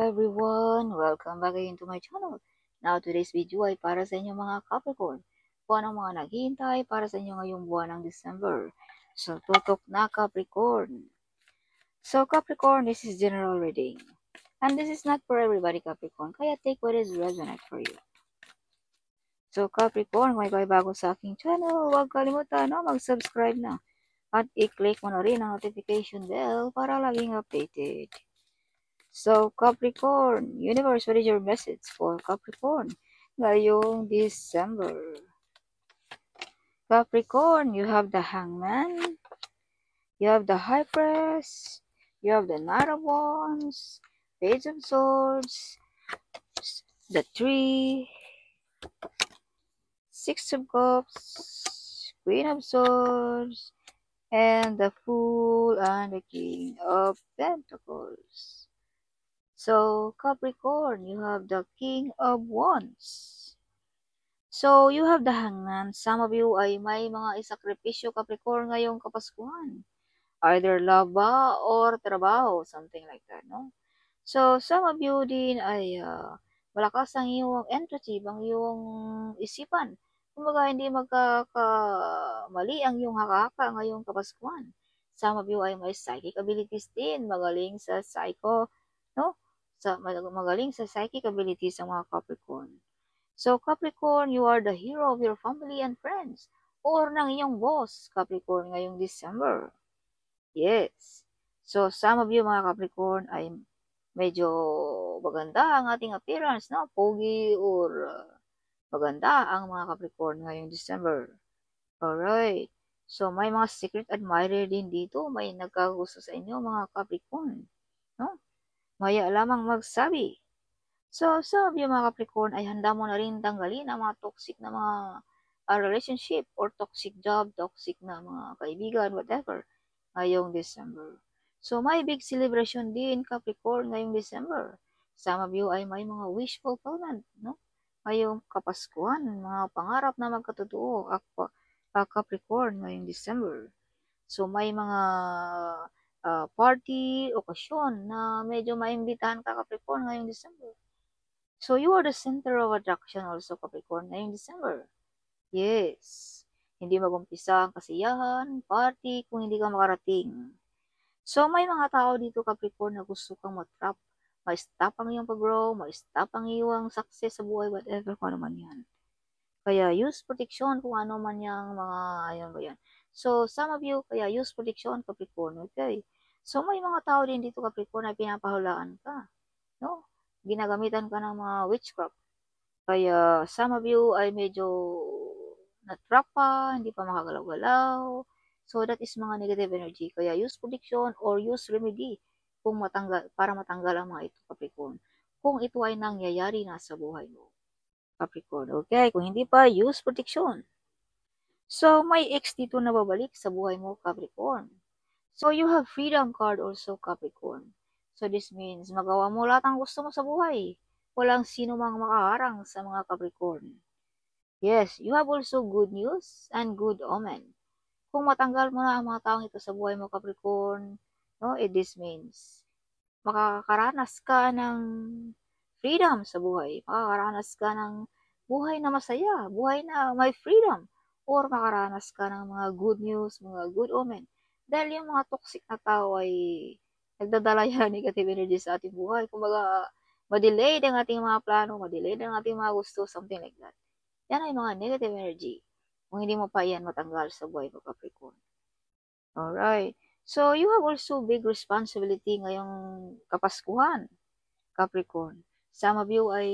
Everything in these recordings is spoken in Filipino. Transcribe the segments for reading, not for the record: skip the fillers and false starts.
everyone! Welcome back again to my channel. Now, today's video ay para sa inyo mga Capricorn. Kung anong mga naghihintay para sa inyo ngayong buwan ng December. So, tutok na Capricorn. So, Capricorn, this is general reading. And this is not for everybody, Capricorn. Kaya take what is resonant for you. So, Capricorn, kung ikaw ay bago sa aking channel, huwag kalimutan mag-subscribe na. At i-click mo na rin ang notification bell para laging updated. So, Capricorn, universe, what is your message for Capricorn ngayong December? Capricorn, you have the Hangman, you have the High Priest, you have the Knight of Wands, Page of Swords, the Tree, Six of Cups, Queen of Swords, and the Fool and the King of Pentacles. So, Capricorn, you have the King of Wands. So, you have the Hangman. Some of you ay may mga isakripisyo, Capricorn, ngayong Kapaskuhan. Either love ba or trabaho, something like that, no? So, some of you din ay malakas ang iyong entity, ang iyong isipan. Kumbaga, hindi magkakamali ang iyong haka-haka ngayong Kapaskuhan. Some of you ay may psychic abilities din, magaling sa psycho, no? Magaling sa psychic abilities ang mga Capricorn. So, Capricorn, you are the hero of your family and friends or ng iyong boss, Capricorn, ngayong December. Yes. So, some of you, mga Capricorn, ay medyo maganda ang ating appearance, no? Pogi or maganda ang mga Capricorn ngayong December. Alright. So, may mga secret admirer din dito. May nagkagusto sa inyo, mga Capricorn. No? Maya lamang magsabi. So, some of you mga Capricorn ay handa mo na rin tanggalin ang mga toxic na mga relationship or toxic job, toxic na mga kaibigan, whatever, ngayong December. So, may big celebration din Capricorn ngayong December. Some of you ay may mga wish fulfillment, no? Ngayong Kapaskuhan, mga pangarap na magkatotoo, Capricorn ngayong December. So, may mga party, okasyon na medyo maimbitahan ka Capricorn ngayong December. So, you are the center of attraction also, Capricorn, ngayong December. Yes. Hindi mag-umpisa ang kasiyahan, party, kung hindi ka makarating. So, may mga tao dito, Capricorn, na gusto kang matrap. Ma-stop ang iyong pag-grow, ma-stop ang iyong success sa buhay, whatever, kung ano man yan. Kaya, use protection kung ano man yung mga, ayan ba yan. So, some of you, kaya use protection, Capricorn, okay? So, may mga tao din dito, Capricorn, na pinapahulaan ka. No? Ginagamitan ka ng mga witchcraft. Kaya some of you ay medyo na-trap pa, hindi pa makagalaw-galaw. So that is mga negative energy. Kaya use prediction or use remedy para matanggal ang mga ito, Capricorn. Kung ito ay nangyayari na sa buhay mo, Capricorn. Okay? Kung hindi pa, use protection. So may ex dito na babalik sa buhay mo, Capricorn. So you have freedom card also, Capricorn. So this means magawa mo lahat ang gusto mo sa buhay. Walang sino mang makaharang sa mga Capricorn. Yes, you have also good news and good omen. Kung matanggal mo na ang mga taong ito sa buhay mo, Capricorn, no, this means makakaranas ka ng freedom sa buhay. Makakaranas ka ng buhay na masaya, buhay na may freedom. Or makaranas ka ng mga good news, mga good omen. Dahil yung mga toxic na tao ay nagdadala yan negative energy sa ating buhay. Kumbaga, ma-delay ang ating mga plano, ma-delay ang ating mga gusto, something like that. Yan ay mga negative energy. Kung hindi mo pa yan matanggal sa buhay mo, Capricorn. Alright. So, you have also big responsibility ngayong Kapaskuhan, Capricorn. Some of you ay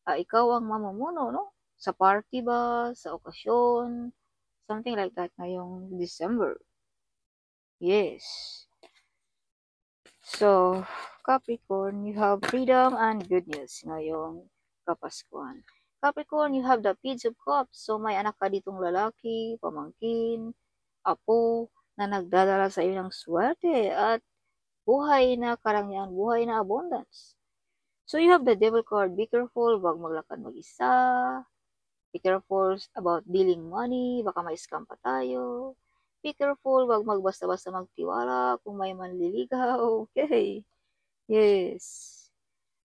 ikaw ang mamumuno, no? Sa party ba, sa okasyon, something like that ngayong December. Yes. So, Capricorn, you have freedom and good news ngayong Kapaskuhan. Capricorn, you have the Page of Cups. So, may anak ka ditong lalaki, pamangkin, apo, na nagdadala sa iyo ng swerte at buhay na karangyaan, buhay na abundance. So, you have the Devil card. Be careful, wag maglakad mag-isa. Be careful about dealing money, baka ma-scam pa tayo. Be careful, wag magbasta-basta magtiwala kung may manliligaw. Okay. Yes.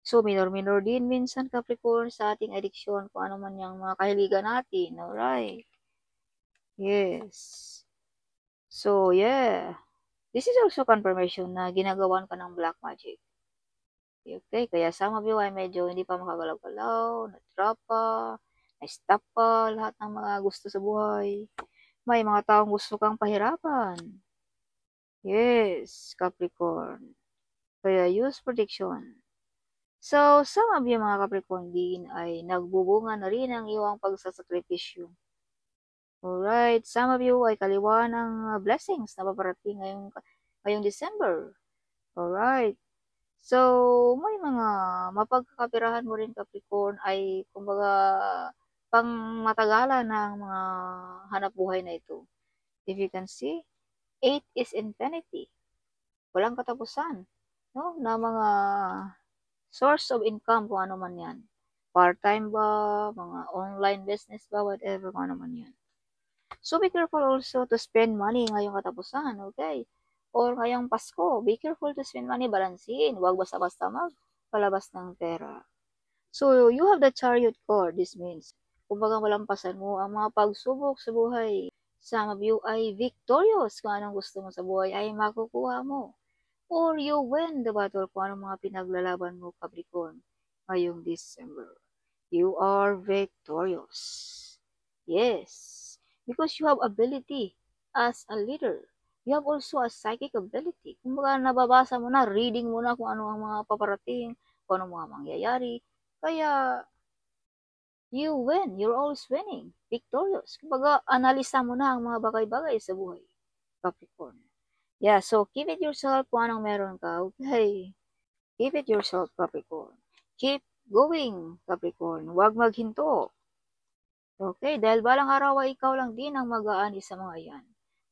So, minor-minor din minsan, Capricorn, sa ating addiction, kung ano man yung mga kahiligan natin. Alright. Yes. So, yeah. This is also confirmation na ginagawan ka ng black magic. Okay, kaya some of you ay medyo hindi pa makagalaw-galaw, na-trap pa, na-stop pa, lahat ng mga gusto sa buhay. May mga taong gusto kang pahirapan. Yes, Capricorn. Kaya use protection. So, some of you mga Capricorn din ay nagbubunga na rin ang iyong pagsasakripisyo. Alright, some of you ay kaliwa ng blessings na paparating ngayong December. Alright. So, may mga mapagkakapirahan mo rin Capricorn ay kumbaga pang matagalan ng mga hanap buhay na ito. If you can see, 8 is infinity. Walang katapusan. No? Na mga source of income kung ano man yan. Part-time ba, mga online business ba, whatever kung ano man yan. So, be careful also to spend money ngayong katapusan, okay? Or ngayong Pasko, be careful to spend money, balansin. Huwag basta-basta magpalabas ng pera. So, you have the chariot card. This means, kumbaga malampasan mo ang mga pagsubok sa buhay. Some of you ay victorious. Kung anong gusto mo sa buhay ay makukuha mo. Or you win the battle kung anong mga pinaglalaban mo, Capricorn, ngayong December. You are victorious. Yes. Because you have ability as a leader. You have also a psychic ability. Kumbaga nababasa mo na, reading mo na kung ano ang mga paparating, kung ano mga mangyayari. Kaya, you win. You're always winning. Victorious. Kumbaga, analisa mo na ang mga bagay-bagay sa buhay. Capricorn. Yeah, so keep it yourself kung anong meron ka. Okay. Keep it yourself, Capricorn. Keep going, Capricorn. Huwag maghinto. Okay, dahil balang araw ay ikaw lang din ang mag-aani sa mga yan.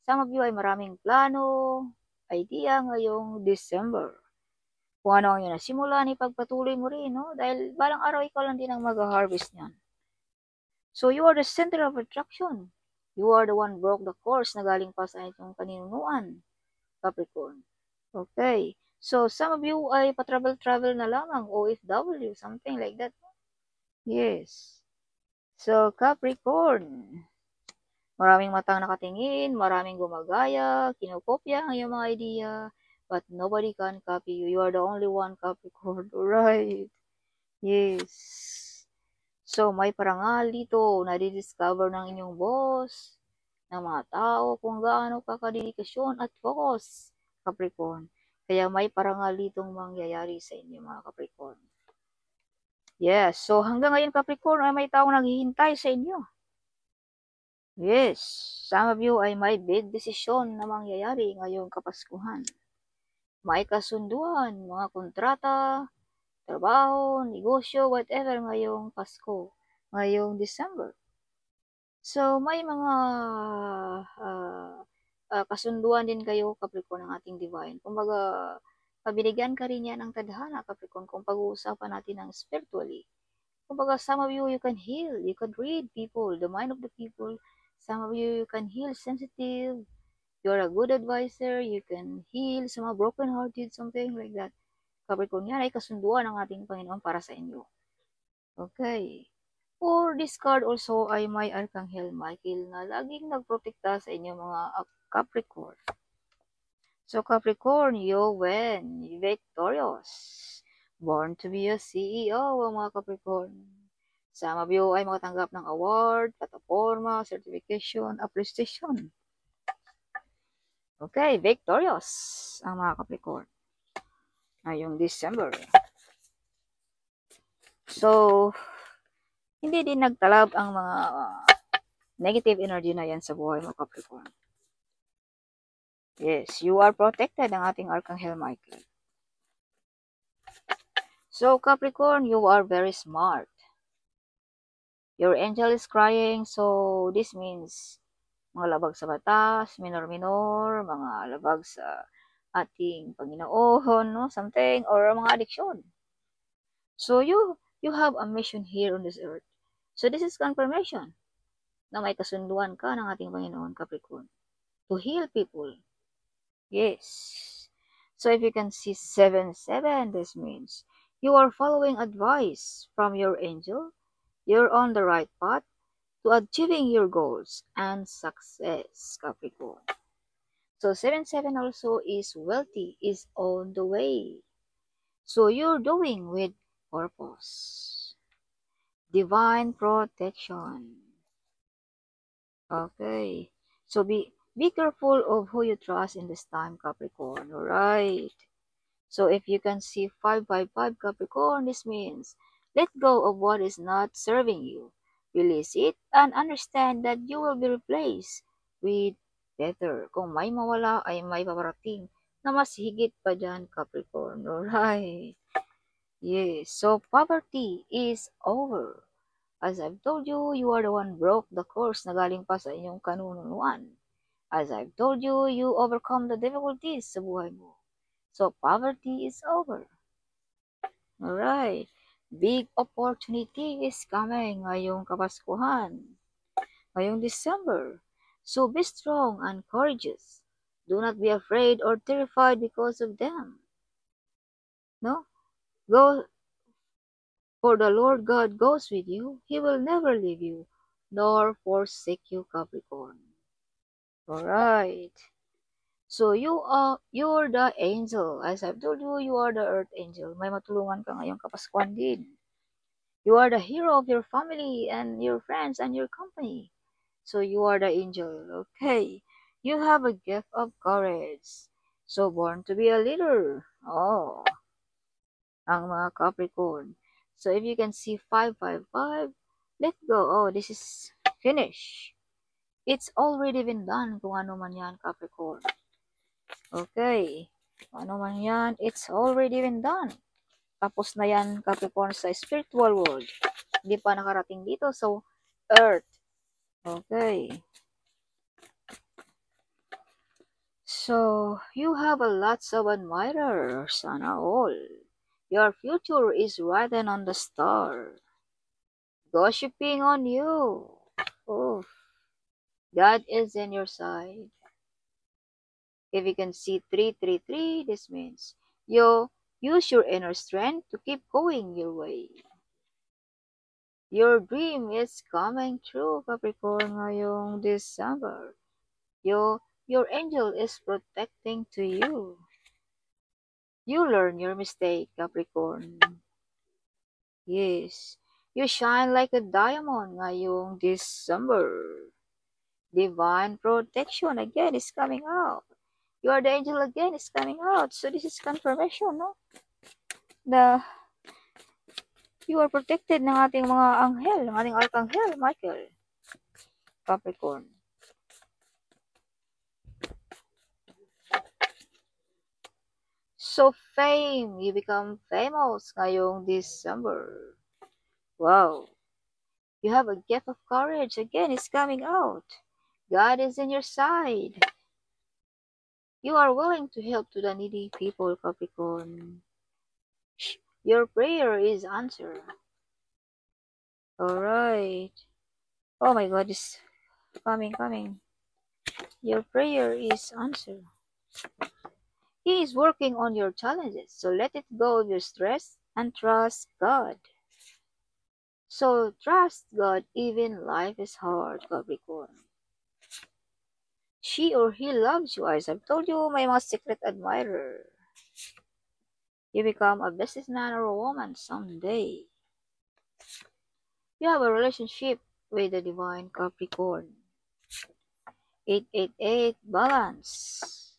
Some of you ay maraming plano, idea ngayong December. Kung ano ang yun nasimulan, ipagpatuloy mo rin, no? Dahil balang araw ikaw lang din ang mag-harvest niyan. So, you are the center of attraction. You are the one broke the course na galing pa sa itong kaninunuan, Capricorn. Okay. So, some of you ay pa-travel na lamang, OFW, something like that. Yes. So, Capricorn, maraming matang nakatingin, maraming gumagaya, kinokopya ang iyong mga idea, but nobody can copy you. You are the only one, Capricorn. Right? Yes. So, may parangal dito na di-discover ng inyong boss, ng mga tao, kung gaano ka kadedikasyon at focus, Capricorn. Kaya may parangal ditong mangyayari sa inyo, mga Capricorn. Yes, so hanggang ngayon Capricorn ay may taong naghihintay sa inyo. Yes, some of you ay may big desisyon na mangyayari ngayong Kapaskuhan. May kasunduan, mga kontrata, trabaho, negosyo, whatever ngayong Pasko, ngayong December. So may mga kasunduan din kayo Capricorn ng ating divine. Kumbaga, pabinigyan ka rin yan ng tadhana, Capricorn, kung pag-uusapan natin ng spiritually. Kumbaga, some of you can heal, you can read people, the mind of the people. Some of you can heal sensitive, you're a good advisor, you can heal sa mga broken-hearted, something like that. Capricorn, yan ay kasunduan ng ating Panginoon para sa inyo. Okay. Or this card also ay may Archangel Michael na laging nagprotekta sa inyo mga Capricorn. So Capricorn, you win, victorious. Born to be a CEO ang mga Capricorn. Some of you ay makatanggap ng award, plataforma, certification, appreciation. Okay, victorious ang mga Capricorn ngayong December. So, hindi din nagtalab ang mga negative energy na yan sa buhay mo, Capricorn. Yes, you are protected ng ating Archangel Michael. So, Capricorn, you are very smart. Your angel is crying, so this means mga labag sa batas, minor-minor, mga labag sa ating Panginoon, no? Something, or mga addiction. So, you have a mission here on this earth. So, this is confirmation na may kasunduan ka ng ating Panginoon, Capricorn, to heal people. Yes. So, if you can see 7-7, this means You are following advice from your angel. You're on the right path to achieving your goals and success, Capricorn. So 7-7 also is wealthy, is on the way. So you're doing with purpose. Divine protection. Okay. So be careful of who you trust in this time, Capricorn. Alright. So if you can see 555 Capricorn, this means let go of what is not serving you. Release it and understand that you will be replaced with better. Kung may mawala ay may paparating na mas higit pa dyan, Capricorn. Alright. Yes. So poverty is over. As I've told you, you are the one broke the course na galing pa sa inyong kanunuan. As I've told you, you overcome the difficulties sa buhay mo. So poverty is over. Alright. Big opportunity is coming ngayong Kapaskuhan, ngayong December. So be strong and courageous. Do not be afraid or terrified because of them. No? Go, for the Lord God goes with you. He will never leave you, nor forsake you, Capricorn. Alright. So you're the angel. As I've told you, you are the earth angel. May matulungan ka ngayong Kapaskuhan din. You are the hero of your family and your friends and your company. So you are the angel. Okay. You have a gift of courage. So born to be a leader. Oh, ang mga Capricorn. So if you can see 555, let go. Oh, this is finished. It's already been done kung ano man yan, Capricorn. Okay. Kung ano man yan, it's already been done. Tapos na yan, Capricorn, sa spiritual world. Hindi pa nakarating dito. So, Earth. Okay. So, you have a lots of admirers, sana all. Your future is written on the star. Gossiping on you. Oh, God is in your side. If you can see 333, this means you use your inner strength to keep going your way. Your dream is coming true, Capricorn, ngayong December. Your angel is protecting to you. You learn your mistake, Capricorn. Yes. You shine like a diamond ngayong December. Divine protection again is coming out. You are the angel again is coming out. So this is confirmation, no? You are protected ng ating mga anghel, ng ating arkanghel, Michael. Capricorn. So fame, you become famous ngayong December. Wow. You have a gift of courage again is coming out. God is in your side. You are willing to help to the needy people, Capricorn. Your prayer is answered. Alright. Oh my God, it's coming. Your prayer is answered. He is working on your challenges, so let it go of your stress and trust God. So trust God even life is hard, Capricorn. She or he loves you, as I've told you, my most secret admirer. You become a businessman or a woman someday. You have a relationship with the divine Capricorn. 888 balance.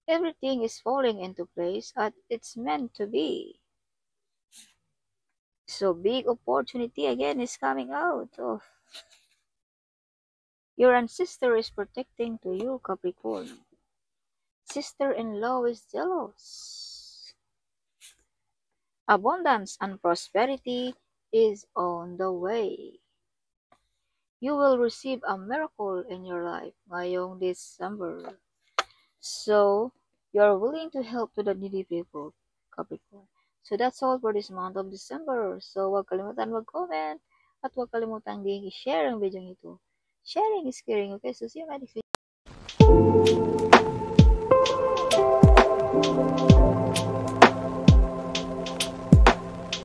Everything is falling into place as it's meant to be. So big opportunity again is coming out of your ancestor is protecting to you, Capricorn. Sister-in-law is jealous. Abundance and prosperity is on the way. You will receive a miracle in your life ngayong December. So, you're willing to help to the needy people, Capricorn. So, that's all for this month of December. So, huwag kalimutan mag-comment at huwag kalimutan din i-share ang video nito. Sharing is caring, okay? So, see you next video.